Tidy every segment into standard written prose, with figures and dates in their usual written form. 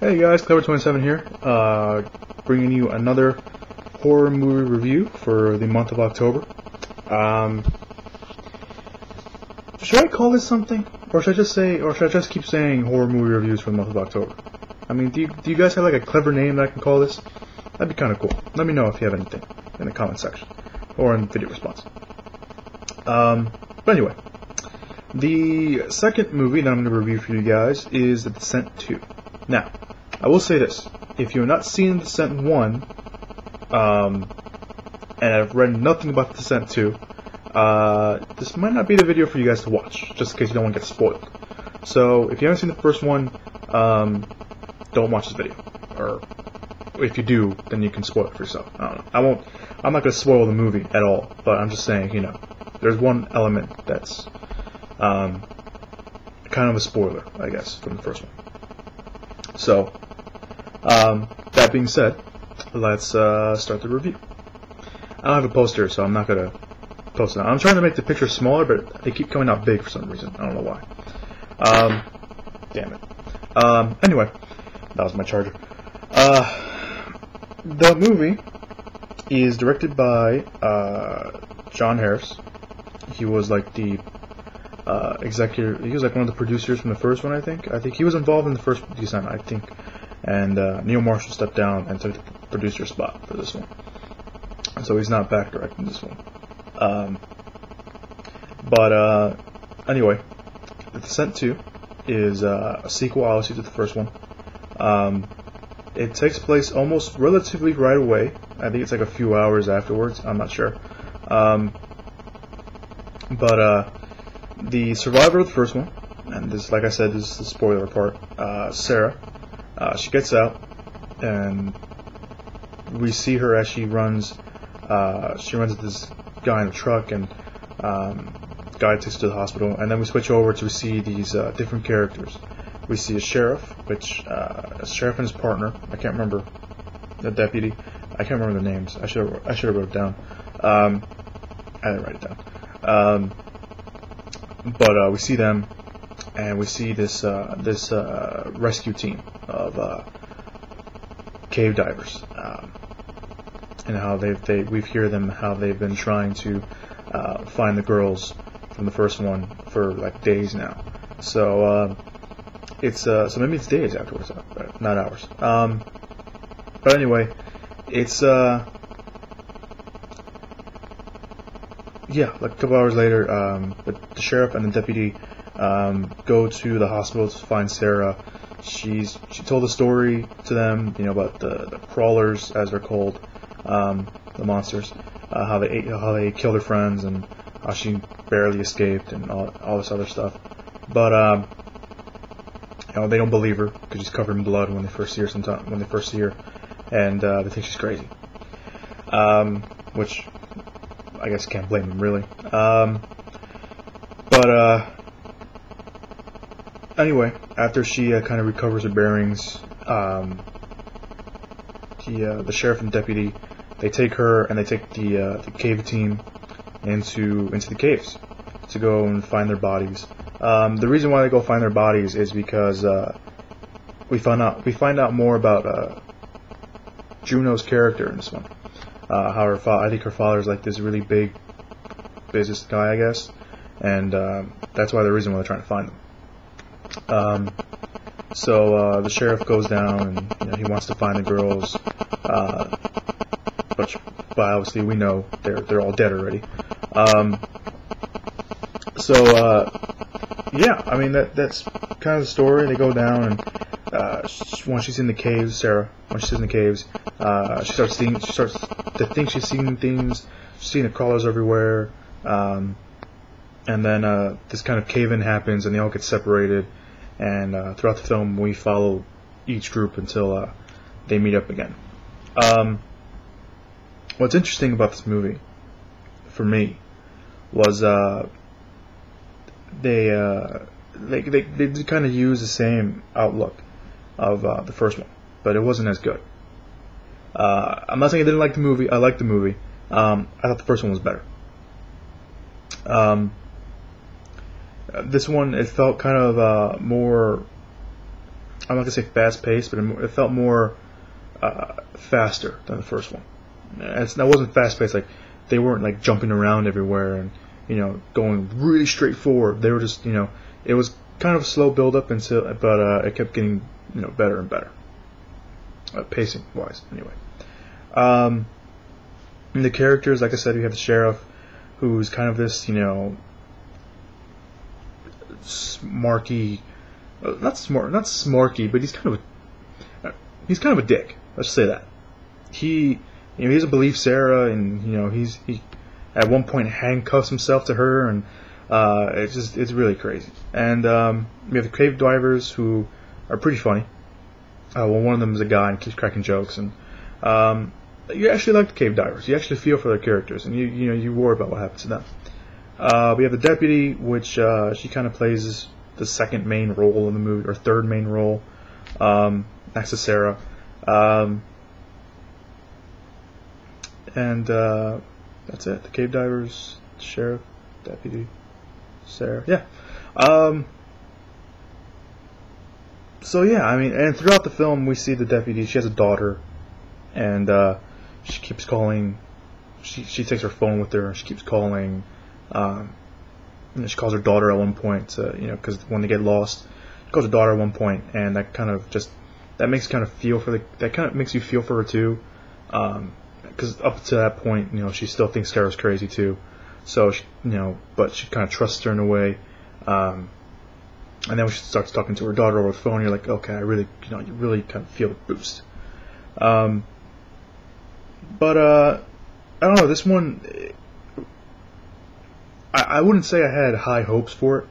Hey guys, Clever27 here, bringing you another horror movie review for the month of October. Should I call this something, or should I just keep saying horror movie reviews for the month of October? I mean, do you guys have like a clever name that I can call this? That'd be kind of cool. Let me know if you have anything in the comment section or in video response. But anyway, the second movie that I'm going to review for you guys is The Descent 2. Now, I will say this: if you're not seeing The Descent 1, and I've read nothing about The Descent 2, this might not be the video for you guys to watch, just in case you don't want to get spoiled. So, if you haven't seen the first one, don't watch this video. Or, if you do, then you can spoil it for yourself. I don't know. I'm not going to spoil the movie at all, but I'm just saying, you know, there's one element that's, kind of a spoiler, I guess, from the first one. So, that being said, let's start the review. I don't have a poster, so I'm not going to post it. I'm trying to make the picture smaller, but they keep coming out big for some reason. I don't know why. Damn it. Anyway, that was my charger. The movie is directed by Jon Harris. He was like the executive. He was like one of the producers from the first one, I think. I think he was involved in the first design, I think. And Neil Marshall stepped down and took the producer spot for this one. So he's not back directing this one. Anyway, The Descent 2 is a sequel, obviously, to the first one. It takes place almost relatively right away. I think it's like a few hours afterwards. I'm not sure. The survivor of the first one, and this, like I said, this is the spoiler part, Sarah, she gets out, and we see her as she runs at this guy in a truck, and the guy takes her to the hospital, and then we switch over to see these different characters. We see a sheriff, a sheriff and his partner. I can't remember the deputy. I can't remember the names. I should have wrote it down. I didn't write it down. But we see them, and we see this rescue team of cave divers, and how we hear them how they've been trying to find the girls from the first one for like days now. So so maybe it's days afterwards, not hours. But anyway, it's yeah, like a couple hours later, the sheriff and the deputy go to the hospital to find Sarah. She told a story to them, you know, about the crawlers, as they're called, the monsters, how they killed her friends, and how she barely escaped, and all this other stuff. But you know, they don't believe her because she's covered in blood when they first see her, and they think she's crazy. Which I guess can't blame them, really. Anyway, after she kind of recovers her bearings, the sheriff and deputy, they take her and they take the cave team into the caves to go and find their bodies. The reason why they go find their bodies is because we find out more about Juno's character in this one. How I think her father's like this really big business guy, I guess, and that's why the reason why they're trying to find them. So the sheriff goes down, and you know, he wants to find the girls, but obviously we know they're all dead already. Yeah, I mean that's kind of the story. They go down, and when she's in the caves, Sarah, when she's in the caves, she starts to think she's seeing things. She's seeing the crawlers everywhere, and then this kind of cave-in happens, and they all get separated. And throughout the film, we follow each group until they meet up again. What's interesting about this movie, for me, was they kind of use the same outlook of the first one, but it wasn't as good. I'm not saying I didn't like the movie. I liked the movie. I thought the first one was better. This one, it felt kind of more I'm not gonna say fast paced, but it felt more faster than the first one. That wasn't fast paced. Like they weren't like jumping around everywhere and going really straight forward. They were just it was kind of a slow build up but it kept getting better and better, pacing wise. Anyway, and the characters, like I said, you have the sheriff, who's kind of this smarky, not smarky, but he's kind of a dick. Let's say that. He doesn't believe Sarah, and he at one point handcuffs himself to her, and it's really crazy. And we have the cave divers, who are pretty funny. Well, one of them is a guy and keeps cracking jokes, and you actually like the cave divers. You actually feel for their characters, and you worry about what happens to them. We have the deputy, which she kind of plays the second main role in the movie, or third main role, next to Sarah. And that's it. The cave divers, sheriff, deputy, Sarah. Yeah. So yeah, I mean, and throughout the film, we see the deputy. She has a daughter, and she keeps calling. She takes her phone with her, and she keeps calling. She calls her daughter at one point, because when they get lost, she calls her daughter at one point, and that kind of makes you feel for her too, because up to that point, she still thinks Sarah's crazy too, so but she kind of trusts her in a way, and then when she starts talking to her daughter over the phone, you're like, okay, you really kind of feel the boost. But I don't know, this one, I wouldn't say I had high hopes for it.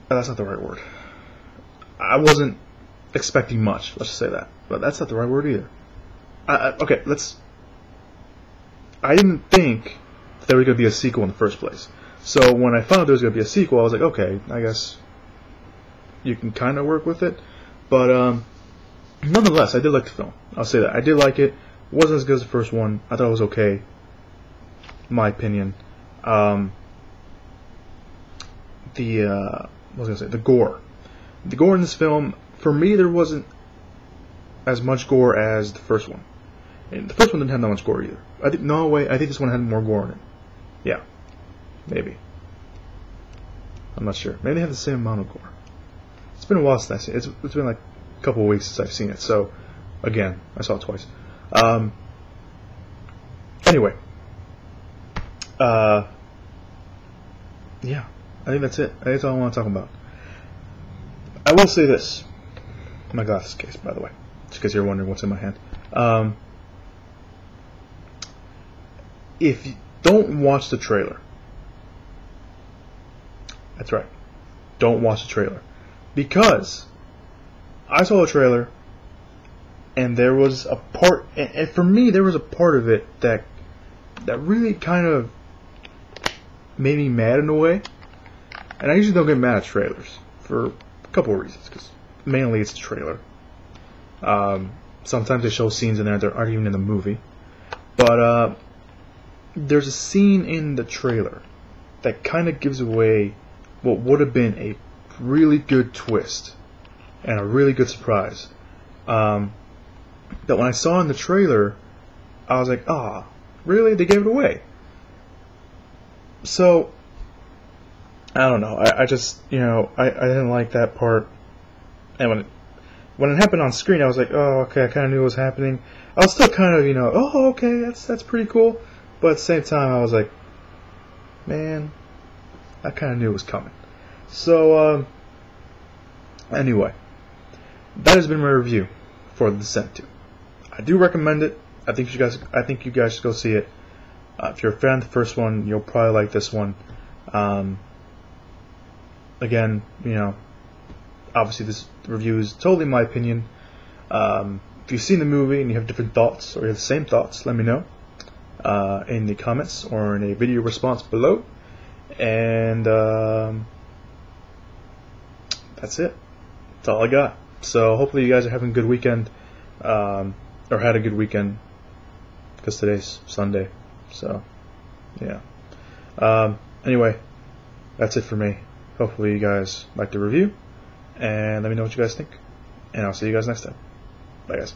That's not the right word. I wasn't expecting much, let's just say that. But that's not the right word either. I didn't think there was going to be a sequel in the first place. So when I found out there was going to be a sequel, I was like, okay, I guess you can kind of work with it. But nonetheless, I did like the film. I'll say that. I did like it. It wasn't as good as the first one. I thought it was okay, in my opinion. What was I going to say? The gore. The gore in this film, for me, there wasn't as much gore as the first one. And the first one didn't have that much gore either. I think this one had more gore in it. Yeah. Maybe. I'm not sure. Maybe they have the same amount of gore. It's been a while since I've seen it. It's been like a couple of weeks since I've seen it. So, again, I saw it twice. Anyway. Yeah. I think that's it. That's all I want to talk about. I will say this. My glasses case, by the way. Just in case you're wondering what's in my hand. If you don't watch the trailer. That's right. Don't watch the trailer. Because I saw the trailer, and there was a part, and for me, there was a part of it that really kind of made me mad in a way. And I usually don't get mad at trailers for a couple of reasons, because mainly it's the trailer. Sometimes they show scenes in there that aren't even in the movie. But there's a scene in the trailer that kind of gives away what would have been a really good twist and a really good surprise. That when I saw in the trailer, I was like, really? They gave it away? So, I don't know. I just, I didn't like that part. And when it happened on screen, I was like, oh, okay, I kind of knew what was happening. I was still kind of, oh, okay, that's pretty cool. But at the same time, I was like, man, I kind of knew it was coming. So, anyway, that has been my review for The Descent 2. I do recommend it. I think you guys should go see it. If you're a fan of the first one, you'll probably like this one. Again, obviously this review is totally my opinion. If you've seen the movie and you have different thoughts, or you have the same thoughts, let me know in the comments or in a video response below. And that's it. That's all I got. So hopefully you guys are having a good weekend, or had a good weekend, because today's Sunday. So, yeah. Anyway, that's it for me. Hopefully you guys like the review, and let me know what you guys think. And I'll see you guys next time. Bye, guys.